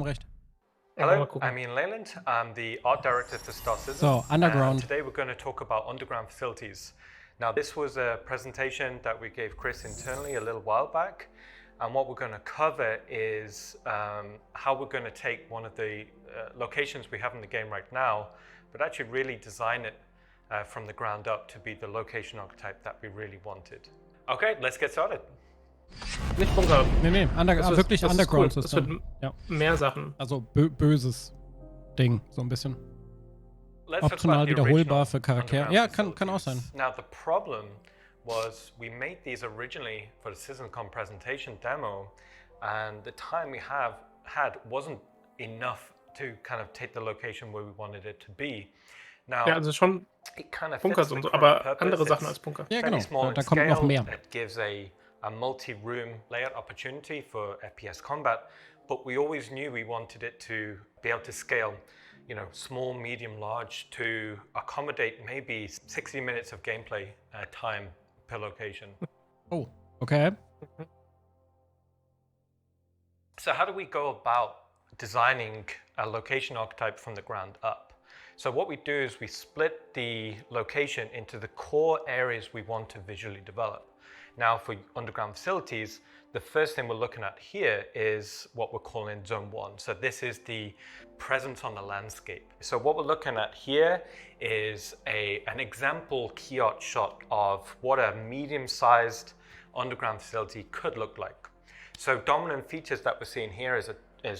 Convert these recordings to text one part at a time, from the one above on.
komm recht. Hello, I'm Ian Leyland. I'm the art director for Star Citizen. So, underground. Today we're going to talk about underground facilities. Now, this was a presentation that we gave Chris internally a little while back. And what we're going to cover is how we're going to take one of the locations we have in the game right now, but actually really design it from the ground up to be the location archetype that we really wanted. Okay, let's get started. Nicht Bunker. Nee, wirklich Underground cool. System. Es wird Ja. mehr Sachen. Also böses Ding, so ein bisschen. Let's Optional wiederholbar für Charaktere. Charaktere. Ja, kann auch sein. Now the problem was we made these originally for the CitizenCon presentation demo, and the time we had wasn't enough to kind of take the location where we wanted it to be. Now, ja, also schon it kind of Bunkers und so, aber andere Sachen als Bunker. Ja, genau. Da kommt noch mehr. It gives a multi-room layout opportunity for FPS combat, but we always knew we wanted it to be able to scale, you know, small, medium, large, to accommodate maybe 60 minutes of gameplay time per location. Oh, okay. So how do we go about designing a location archetype from the ground up? So what we do is we split the location into the core areas we want to visually develop. Now for underground facilities, the first thing we're looking at here is what we're calling Zone 1. So this is the presence on the landscape. So what we're looking at here is an example key art shot of what a medium-sized underground facility could look like. So dominant features that we're seeing here is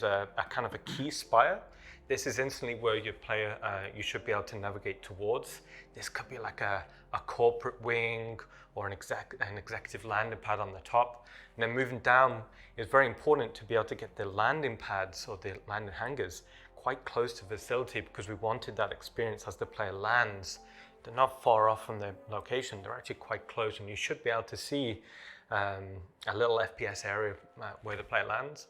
a kind of a key spire. This is instantly where your player, you should be able to navigate towards. This could be like a corporate wing or an executive landing pad on the top. And then moving down is very important to be able to get the landing pads or the landing hangars quite close to the facility, because we wanted that experience as the player lands. They're not far off from the location, they're actually quite close, and you should be able to see a little FPS area where the player lands.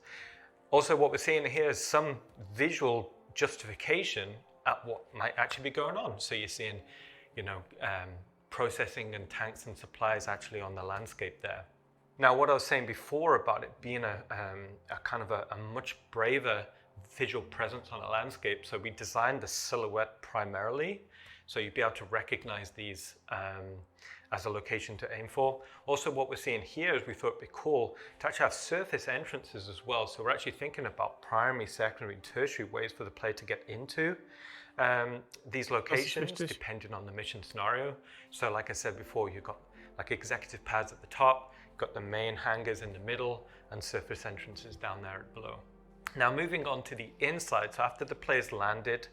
Also, what we're seeing here is some visual justification at what might actually be going on. So you're seeing, you know, processing and tanks and supplies actually on the landscape there. Now, what I was saying before about it being a kind of a much braver visual presence on a landscape, so we designed the silhouette primarily, so you'd be able to recognize these as a location to aim for. Also, what we're seeing here is we thought it'd be cool to actually have surface entrances as well. So we're actually thinking about primary, secondary, and tertiary ways for the player to get into these locations depending on the mission scenario. So like I said before, you've got like executive pads at the top, you've got the main hangars in the middle, and surface entrances down there below. Now moving on to the inside, so after the players landed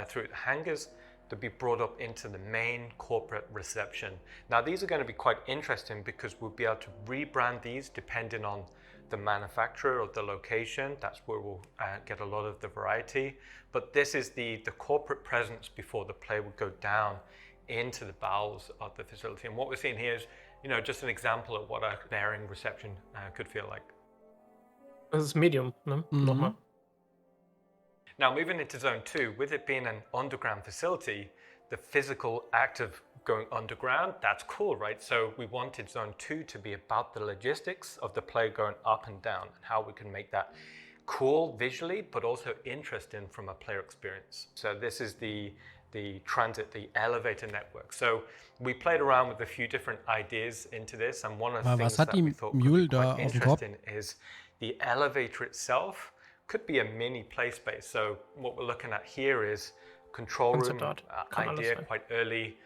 through the hangars, they'll be brought up into the main corporate reception. Now these are going to be quite interesting because we'll be able to rebrand these depending on the manufacturer or the location. That's where we'll get a lot of the variety. But this is the corporate presence before the player would go down into the bowels of the facility. And what we're seeing here is, you know, just an example of what a bearing reception could feel like. Das ist Medium, ne? Nochmal. Now moving into Zone 2, with it being an underground facility, the physical act of going underground, that's cool, right? So we wanted Zone 2 to be about the logistics of the player going up and down and how we can make that cool visually, but also interesting from a player experience. So this is the transit, the elevator network. So we played around with a few different ideas into this, and one of the things that we thought could be quite interesting is the elevator itself could be a mini play space. So what we're looking at here is control room idea quite early,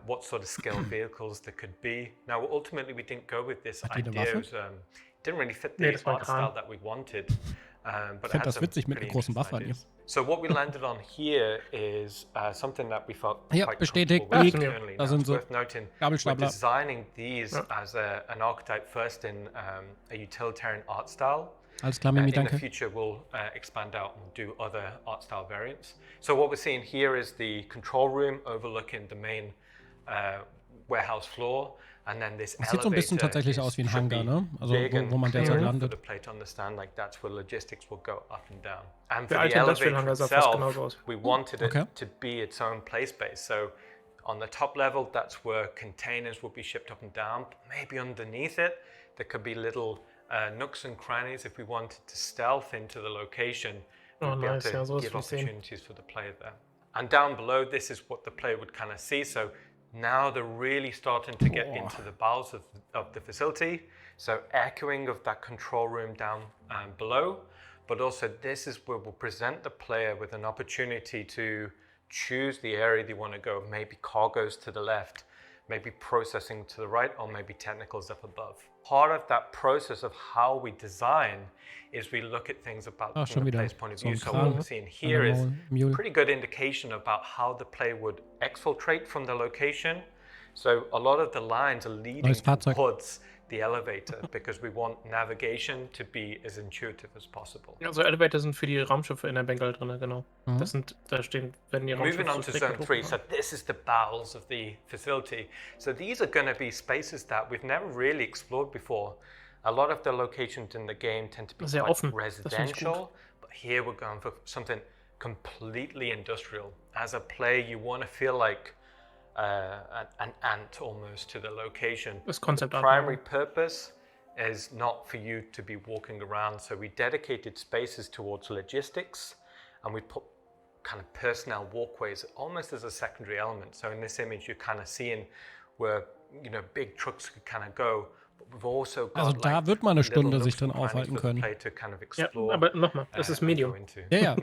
what sort of scale vehicles there could be. Now ultimately we didn't go with this idea, it was, didn't really fit the art style that we wanted. But it had some pretty interesting ideas. So what we landed on here is something that we felt quite comfortable with internally. Now, it's worth noting, we're designing these as an archetype first in a utilitarian art style. Alles klar, Mimi, danke. In the future, we'll expand out and do other art style variants. So what we're seeing here is the control room overlooking the main warehouse floor. And then this sieht so ein bisschen tatsächlich aus wie ein Hangar, ne? Also wo man derzeit landet. For the play to understand, like that's where logistics will go up and down. And for the elevator itself, we wanted it to be its own play space. So on the top level, that's where containers will be shipped up and down. Maybe underneath it, there could be little nooks and crannies if we wanted to stealth into the location. We'd be able to give opportunities for the player there. And down below, this is what the player would kind of see. So now they're really starting to get into the bowels of the facility. So echoing of that control room down below. But also this is where we'll present the player with an opportunity to choose the area they want to go. Maybe cargo's to the left, maybe processing to the right, or maybe technicals up above. Part of that process of how we design is we look at things about from the player's point of view. So what we're seeing here is a pretty good indication about how the player would exfiltrate from the location. So a lot of the lines are leading towards the elevator because we want navigation to be as intuitive as possible. Also Elevator sind für die Raumschiffe in der Bengel drin, genau. Das sind, da stehen, wenn die Raumschiffe Moving on to zone 3, so this is the bowels of the facility. So these are going to be spaces that we've never really explored before. A lot of the locations in the game tend to be quite residential, but here we're going for something completely industrial. As a player, you want to feel like an ant almost to the location. The primary purpose is not for you to be walking around, so we dedicated spaces towards logistics, and we put kind of personnel walkways almost as a secondary element. So in this image, you're kind of seeing where, you know, big trucks could kind of go. Also da wird man eine Stunde sich drin aufhalten können. Ja, aber nochmal, das ist Medium. Ja.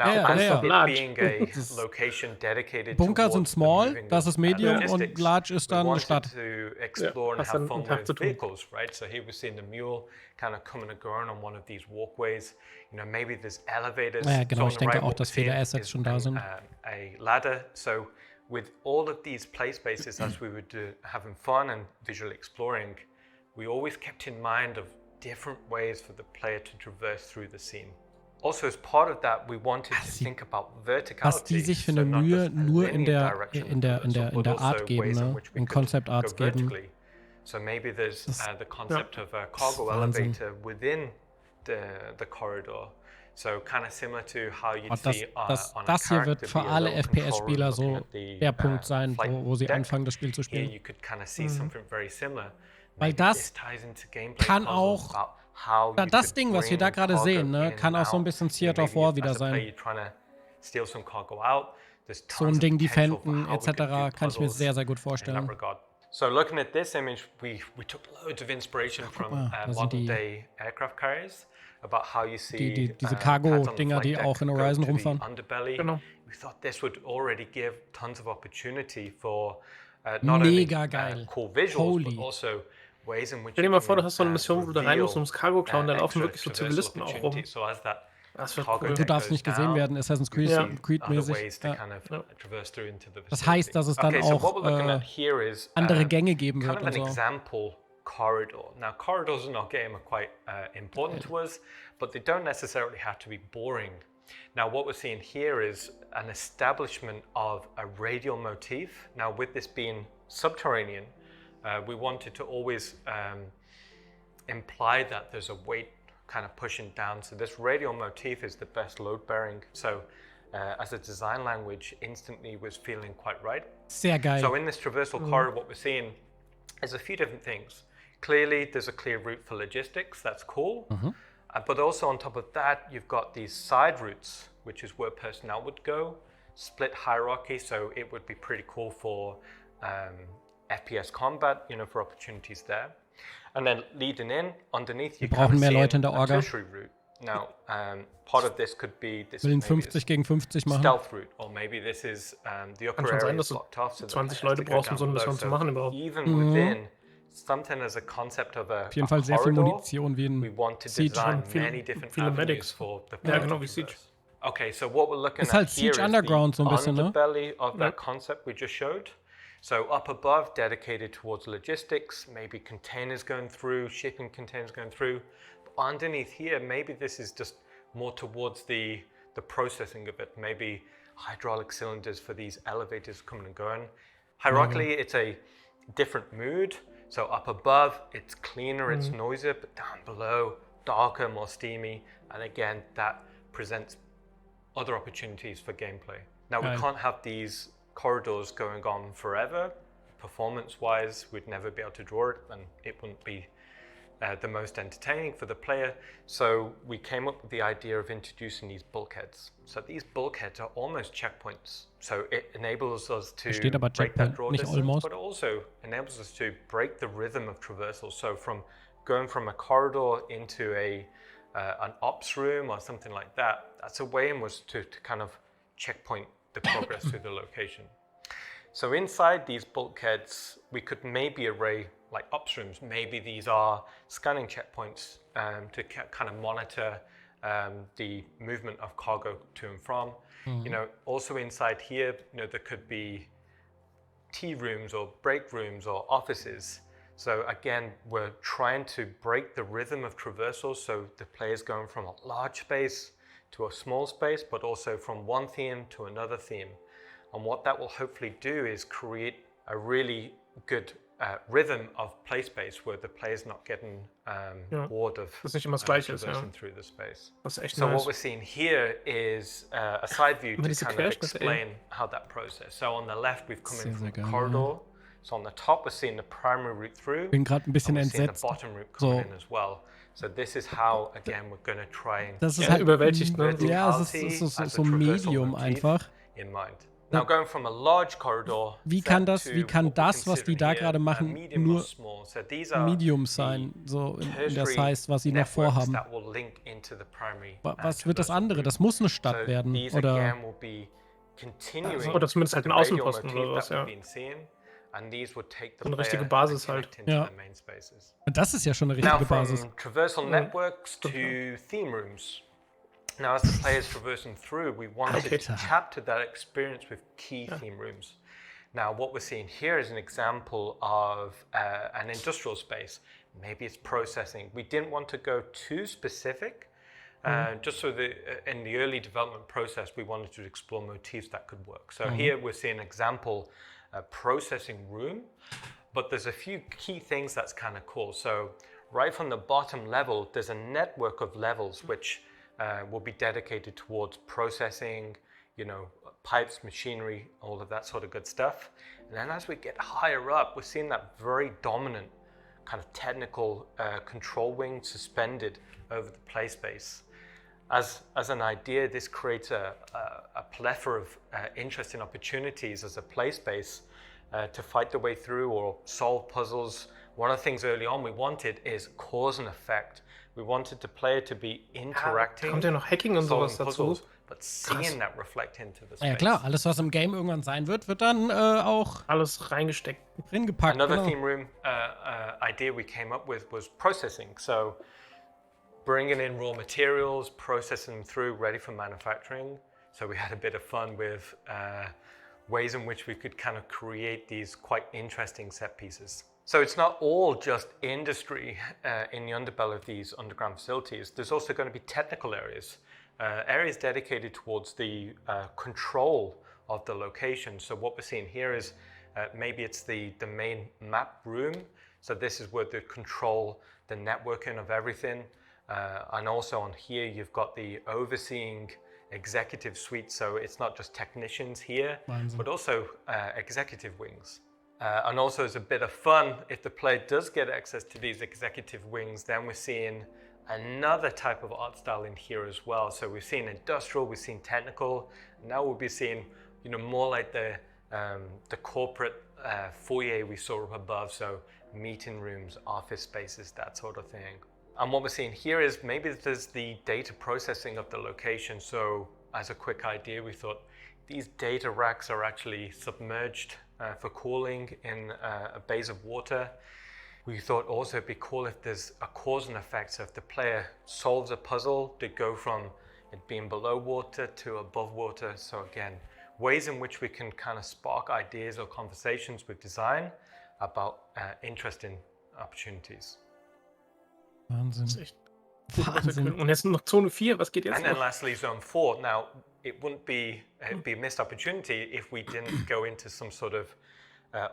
Bunker sind small, das ist Medium und large ist dann eine Stadt. Hast dann einen Tag zu tun. So here we're seeing the mule kind of coming and going on one of these walkways. You know, maybe there's elevators. Ja, genau, ich denke auch, dass viele Assets schon da sind. A ladder. So with all of these play spaces, as we were having fun and visually exploring, we always kept in mind of different ways for the player to traverse through the scene. Also, as part of that, we wanted to think about verticality. Was die sich für eine Mühe nur in der Art geben, ne? In Concept Arts geben. So maybe there's the concept of a cargo elevator within the corridor. So kind of similar to how you'd see on a das hier wird für alle FPS-Spieler so der Punkt sein, wo sie anfangen, das Spiel zu spielen. You could kind of see something very similar. Weil das kann auch, das Ding, was wir da gerade sehen, ne, kann auch so ein bisschen Theater of War wieder sein. So ein Ding defenden, etc. kann ich mir sehr, sehr gut vorstellen. So looking at this image, we took loads of inspiration from modern day aircraft carriers about how you see diese Cargo-Dinger, die auch in Horizon rumfahren. Genau. We thought this would already give tons of opportunity for not only cool visuals, but also ways in which Stell dir mal vor, du hast so eine Mission, wo du da rein musst, ums Cargo klauen, da laufen wirklich so Zivilisten auch rum. Das wird cool. Du darfst nicht gesehen werden, Assassin's Creed-mäßig. Das heißt, dass es dann auch andere Gänge geben wird und so. Corridor. Now, corridors in our game are quite important to us, but they don't necessarily have to be boring. Now, what we're seeing here is an establishment of a radial motif. Now, with this being subterranean, we wanted to always imply that there's a weight kind of pushing down. So this radial motif is the best load bearing. So as a design language, instantly was feeling quite right. Sehr geil. So in this traversal corridor, what we're seeing is a few different things. Clearly, there's a clear route for logistics. That's cool. But also on top of that, you've got these side routes, which is where personnel would go. Split hierarchy, so it would be pretty cool for FPS combat, you know, for opportunities there. And then leading in, underneath, you brauchen mehr Leute in der Orga. Route. Now, part of this could be this will 50 gegen 50 machen. Stealth route, or maybe this is the upper area is blocked off, so 20 Leute brauchst, um so eine Mission zu machen überhaupt. Even within something as a concept of a auf jeden Fall sehr viel Munition wie in Siege. Viele Medics. Ja, genau wie Siege. Okay, so what we're looking ist halt at here Siege Underground is so ein bisschen, ne? underbelly of that concept we just showed. So up above, dedicated towards logistics, maybe containers going through, shipping containers going through. But underneath here, maybe this is just more towards the processing of it. Maybe hydraulic cylinders for these elevators coming and going. Hierarchically, it's a different mood. So up above, it's cleaner, it's noisier, but down below, darker, more steamy. And again, that presents other opportunities for gameplay. Now, we can't have these corridors going on forever. Performance-wise, we'd never be able to draw it, and it wouldn't be the most entertaining for the player. So we came up with the idea of introducing these bulkheads. So these bulkheads are almost checkpoints. So it enables us to break that draw distance, but also enables us to break the rhythm of traversal. So from going from a corridor into an ops room or something like that, that's a way in which to kind of checkpoint the progress through the location. So inside these bulkheads, we could maybe array like ops rooms. Maybe these are scanning checkpoints to kind of monitor the movement of cargo to and from. You know, also inside here, you know, there could be tea rooms or break rooms or offices. So again, we're trying to break the rhythm of traversal, so the player's going from a large space to a small space, but also from one theme to another theme. And what that will hopefully do is create a really good rhythm of play space where the player's not getting bored of traversing through the space. So what we're seeing here is a side view to kind of explain how that process. So on the left, we've come in from the corridor. So on the top, we're seeing the primary route through. Bin gerade ein bisschen entsetzt. The bottom route coming in as well. So this is how, again, we're going to try and das ist halt überwältigt, ne? Ja, es ist so ein Medium einfach. In mind. Now going from a large corridor, wie kann das, was die da gerade machen, nur Medium sein, so in das heißt, was sie noch vorhaben? Was wird das andere? Das muss eine Stadt werden, oder? Oder zumindest halt ein Außenposten oder was, ja. Eine richtige Basis halt. Ja. Und das ist ja schon eine richtige Basis. From traversal networks to theme rooms. Now, as the players traversing through, we wanted to chapter that experience with key theme rooms. Now, what we're seeing here is an example of an industrial space. Maybe it's processing. We didn't want to go too specific. Just so in the early development process, we wanted to explore motifs that could work. So here we're seeing an example, a processing room, but there's a few key things that's kind of cool. So right from the bottom level, there's a network of levels which will be dedicated towards processing, you know, pipes, machinery, all of that sort of good stuff. And then as we get higher up, we're seeing that very dominant kind of technical control wing suspended over the play space. As an idea, this creates a plethora of interesting opportunities as a play space to fight the way through or solve puzzles. One of the things early on we wanted is cause and effect. We wanted the player to be interacting, kommt ja noch Hacking und sowas dazu. But seeing that reflect into the space. Ja klar, alles was im Game irgendwann sein wird, wird dann auch alles reingesteckt, gepackt. Another theme room idea we came up with was processing. So bringing in raw materials, processing them through, ready for manufacturing. So we had a bit of fun with ways in which we could kind of create these quite interesting set pieces. So it's not all just industry in the underbelly of these underground facilities. There's also going to be technical areas, areas dedicated towards the control of the location. So what we're seeing here is maybe it's the main map room. So this is where they control the networking of everything. And also on here, you've got the overseeing executive suite. So it's not just technicians here, but also executive wings. And also as a bit of fun, if the player does get access to these executive wings, then we're seeing another type of art style in here as well. So we've seen industrial, we've seen technical. Now we'll be seeing, you know, more like the corporate foyer we saw up above. So meeting rooms, office spaces, that sort of thing. And what we're seeing here is maybe there's the data processing of the location. So as a quick idea, we thought these data racks are actually submerged for cooling in a base of water. We thought also it'd be cool if there's a cause and effect. So if the player solves a puzzle, to go from it being below water to above water. So again, ways in which we can kind of spark ideas or conversations with design about interesting opportunities. Wahnsinn. Das ist echt Wahnsinn. Und jetzt noch Zone 4, was geht jetzt noch? And then lastly, Zone 4. Now, it'd be a missed opportunity if we didn't go into some sort of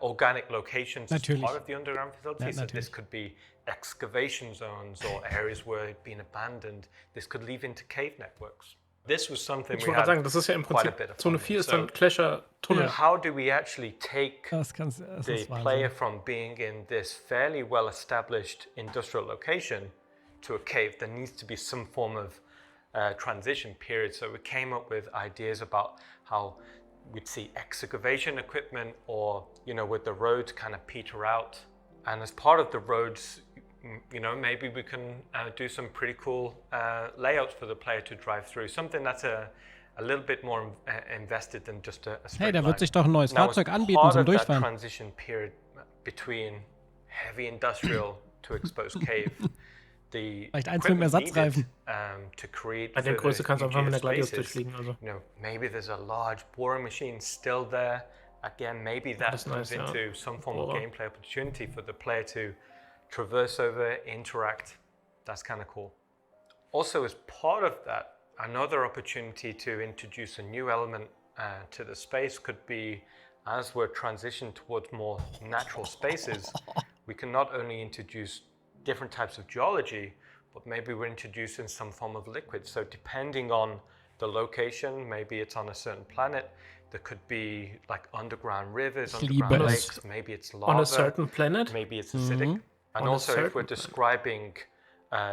organic locations as part of the underground facilities. So this could be excavation zones or areas where it'd been abandoned. This could lead into cave networks. This was something Ich we wollte had gerade sagen, das ist ja im Prinzip, Zone 4 ist dann Clasher-Tunnel. How do we actually take the player from being in this fairly well-established industrial location to a cave? There needs to be some form of transition period. So we came up with ideas about how we'd see excavation equipment or, with the roads kind of peter out. And as part of the roads, maybe we can do some pretty cool layouts for the player to drive through. Something that's a little bit more invested than just a straight Hey, da line. wird sich doch ein neues Fahrzeug anbieten zum Durchfahren. Transition period between heavy industrial to exposed cave. Vielleicht eins mit dem Ersatzreifen. Bei der Größe kannst du einfach mit der Gladius durchfliegen. Also. Maybe there's a large boring machine still there. Again, maybe that turns into some form of gameplay opportunity for the player to traverse over, interact. That's kind of cool. Also, as part of that, another opportunity to introduce a new element to the space could be, as we're transitioning towards more natural spaces, we can not only introduce different types of geology, but maybe we're introducing some form of liquid. So depending on the location, maybe it's on a certain planet, there could be like underground rivers, underground lakes, maybe it's lava. On a certain planet? Maybe it's acidic. And also if we're describing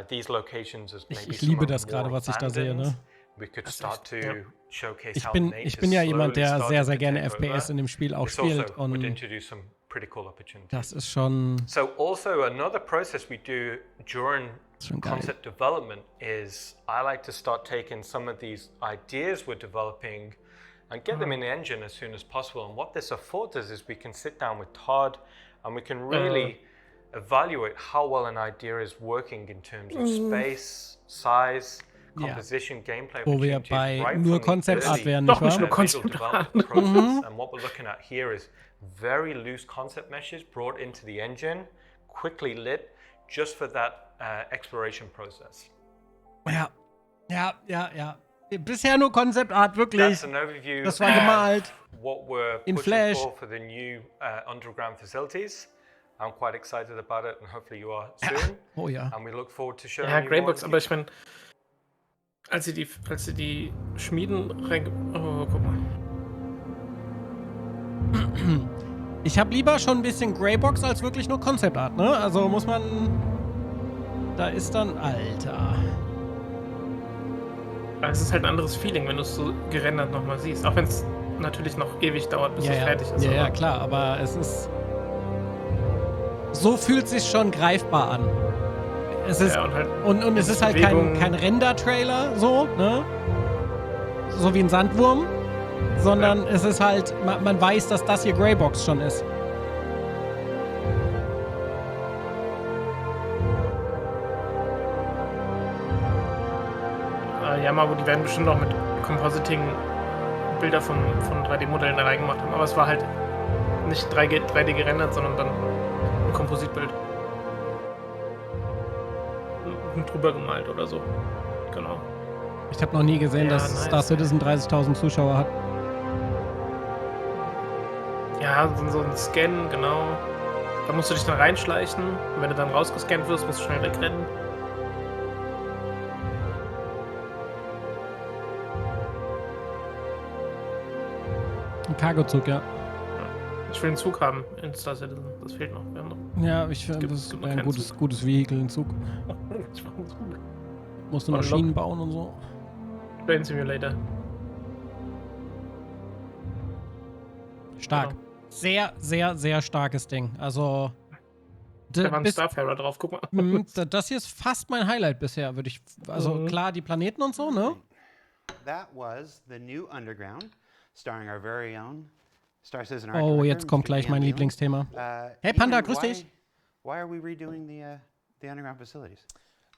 these locations as maybe ich liebe das gerade, was ich da sehe, ne? We could start to showcase ich bin ja jemand, der sehr, sehr gerne FPS in dem Spiel auch spielt. Und pretty cool opportunities. Das ist schon. So also another process we do during concept development is I like to start taking some of these ideas we're developing and get them in the engine as soon as possible. And what this affords us is we can sit down with Todd and we can really evaluate how well an idea is working in terms of space, size, composition, gameplay. Wo wir bei nur Concept Art wären, nicht wahr? Doch, nicht nur Concept Art. And what we're looking at here is very loose concept meshes brought into the engine, quickly lit, just for that exploration process. Ja. Bisher nur Concept Art, wirklich. That's an overview. Das war gemalt. What we're in pushing Flash. For the new underground facilities. I'm quite excited about it, and hopefully you are soon. Oh ja. And we look forward to showing you Greybox, aber ich meine, als sie die Schmieden guck mal. Ich habe lieber schon ein bisschen Greybox als wirklich nur Concept Art, ne? Also muss man. Da ist dann. Alter. Es ist halt ein anderes Feeling, wenn du es so gerendert nochmal siehst. Auch wenn es natürlich noch ewig dauert, bis es fertig ist. Ja, klar, aber es ist. So fühlt es sich schon greifbar an. Es ist, und es ist halt kein Render-Trailer, so, ne? So wie ein Sandwurm. Sondern es ist halt, man weiß, dass das hier Greybox schon ist. Ja, Marco, die werden bestimmt auch mit Compositing Bilder von 3D-Modellen da reingemacht haben. Aber es war halt nicht 3D gerendert, sondern dann ein Kompositbild. Und drüber gemalt oder so. Genau. Ich habe noch nie gesehen, dass Star Citizen 30.000 Zuschauer hat. Ja, so ein Scan, genau. Da musst du dich dann reinschleichen. Und wenn du dann rausgescannt wirst, musst du schnell wegrennen. Ein Cargozug, ja. Ich will einen Zug haben in Star Citizen. Das fehlt noch. Wir haben noch. Ja, ich finde, das ist ein gutes Vehikel, ein Zug. Musst du Maschinen bauen und so. Train Simulator. Stark. Genau. Sehr, sehr, sehr starkes Ding. Also. Da war ein Starfarer drauf, guck mal. Das hier ist fast mein Highlight bisher, würde ich. Also klar, die Planeten und so, ne? That was the new Underground, starring our very own Star Citizen Oh, jetzt kommt gleich mein Lieblingsthema. Hey Panda, grüß dich. Why are we redoing the underground facilities?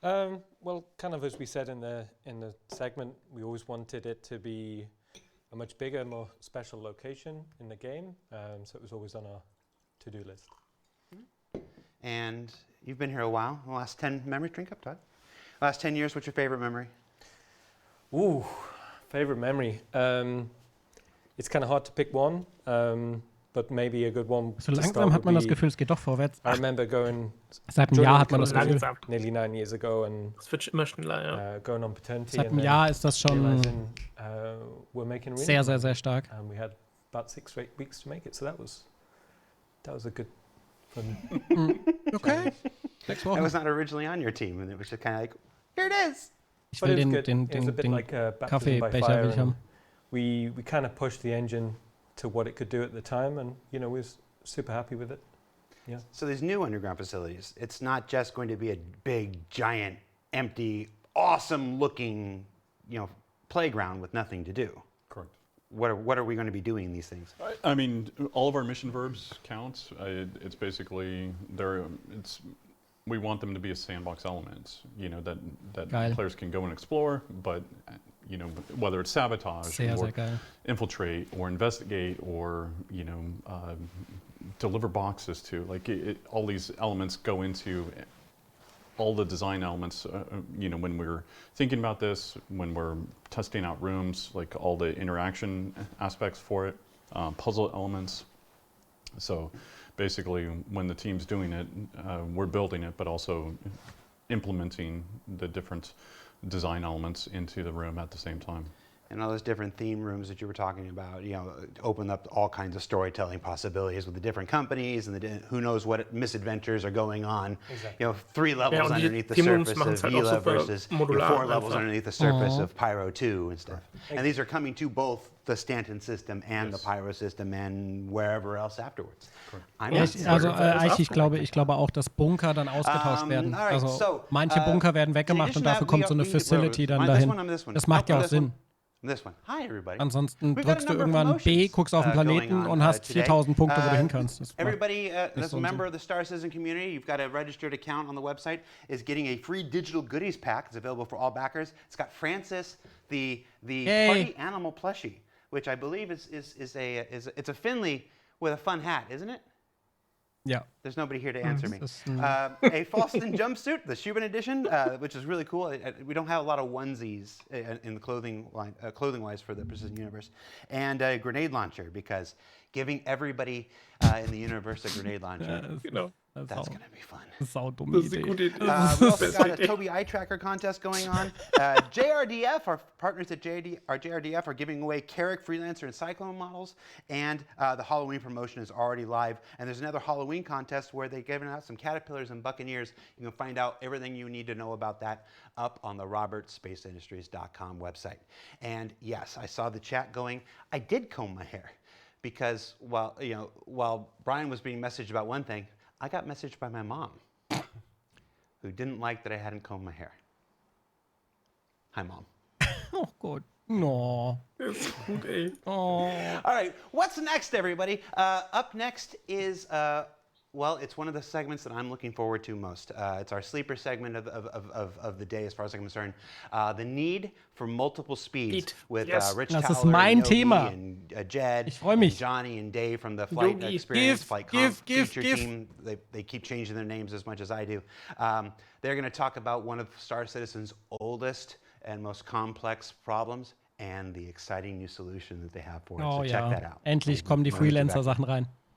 Well, kind of as we said in the segment, we always wanted it to be a much bigger, more special location in the game, so it was always on our to-do list. And you've been here a while. The last 10 memories, drink up, Todd. Last 10 years, what's your favorite memory? Ooh, favorite memory. It's kind of hard to pick one. but maybe a good one. So langsam hat man das Gefühl, es geht doch vorwärts. I remember going. Seit einem Jahr hat man das Gefühl. Nearly 9 years ago and. Es wird immer schneller, ja. Going on paternity. Seit einem Jahr ist das schon sehr, sehr, sehr stark. And we had about 6 or 8 weeks to make it, so that was a good fun. Okay. 6 Wochen. I was not originally on your team, and it was just kind of like, here it is. Ich will den Kaffeebecher will ich haben. We kind of pushed the engine to what it could do at the time, and we was super happy with it. Yeah. So these new underground facilities, it's not just going to be a big, giant, empty, awesome-looking, playground with nothing to do. Correct. What are we going to be doing in these things? I mean, all of our mission verbs count. It's basically we want them to be a sandbox element. That players can go and explore, but whether it's sabotage or infiltrate or investigate or deliver boxes to, all these elements go into all the design elements. When we're thinking about this, when we're testing out rooms, like all the interaction aspects for it, puzzle elements. So basically, when the team's doing it, we're building it, but also implementing the different design elements into the room at the same time. And all those different theme rooms that you were talking about, open up all kinds of storytelling possibilities with the different companies and who knows what misadventures are going on. Exactly. 3 levels underneath the surface of Vila versus 4 levels underneath the surface of Pyro 2 and stuff. And these are coming to both the Stanton system and the Pyro system and wherever else afterwards. Ich glaube auch, dass Bunker dann ausgetauscht werden. Also manche Bunker werden weggemacht und dafür kommt so eine Facility dann dahin. Das macht ja auch Sinn. This one. Hi, everybody. Ansonsten drückst du irgendwann B, guckst auf den Planeten und hast 4000 Punkte, wo du hin kannst. Everybody that's a member of the Star Citizen community, you've got a registered account on the website, is getting a free digital goodies pack. It's available for all backers. It's got Francis, the party animal plushie, which I believe is a Finley with a fun hat, isn't it? Yeah. There's nobody here to answer me. A Falston jumpsuit, the Shubin edition, which is really cool. We don't have a lot of onesies in the clothing line, clothing-wise for the Precision Universe. And a grenade launcher, because giving everybody in the universe a grenade launcher, that's going to be fun. Saudumme Idee. We also got a Toby eye tracker contest going on. JRDF, our partners at JRDF are giving away Carrick, Freelancer, and Cyclone models. And the Halloween promotion is already live. And there's another Halloween contest where they're giving out some Caterpillars and Buccaneers. You can find out everything you need to know about that up on the robertspaceindustries.com website. And yes, I saw the chat going. I did comb my hair because while Brian was being messaged about one thing, I got messaged by my mom, who didn't like that I hadn't combed my hair. Hi, Mom. Oh, God. No. Ist gut, ey. Oh. All right, what's next, everybody? Up next is, it's one of the segments that I'm looking forward to most. It's our sleeper segment of the day, as far as I'm concerned. The need for multiple speeds with Rich Towler, and Yogi, and Jed, and Johnny, and Dave from the Flight Experience, Flight feature team. They keep changing their names as much as I do. They're going to talk about one of Star Citizen's oldest and most complex problems and the exciting new solution that they have for it. So check that out. Endlich kommen die Freelancer-Sachen rein.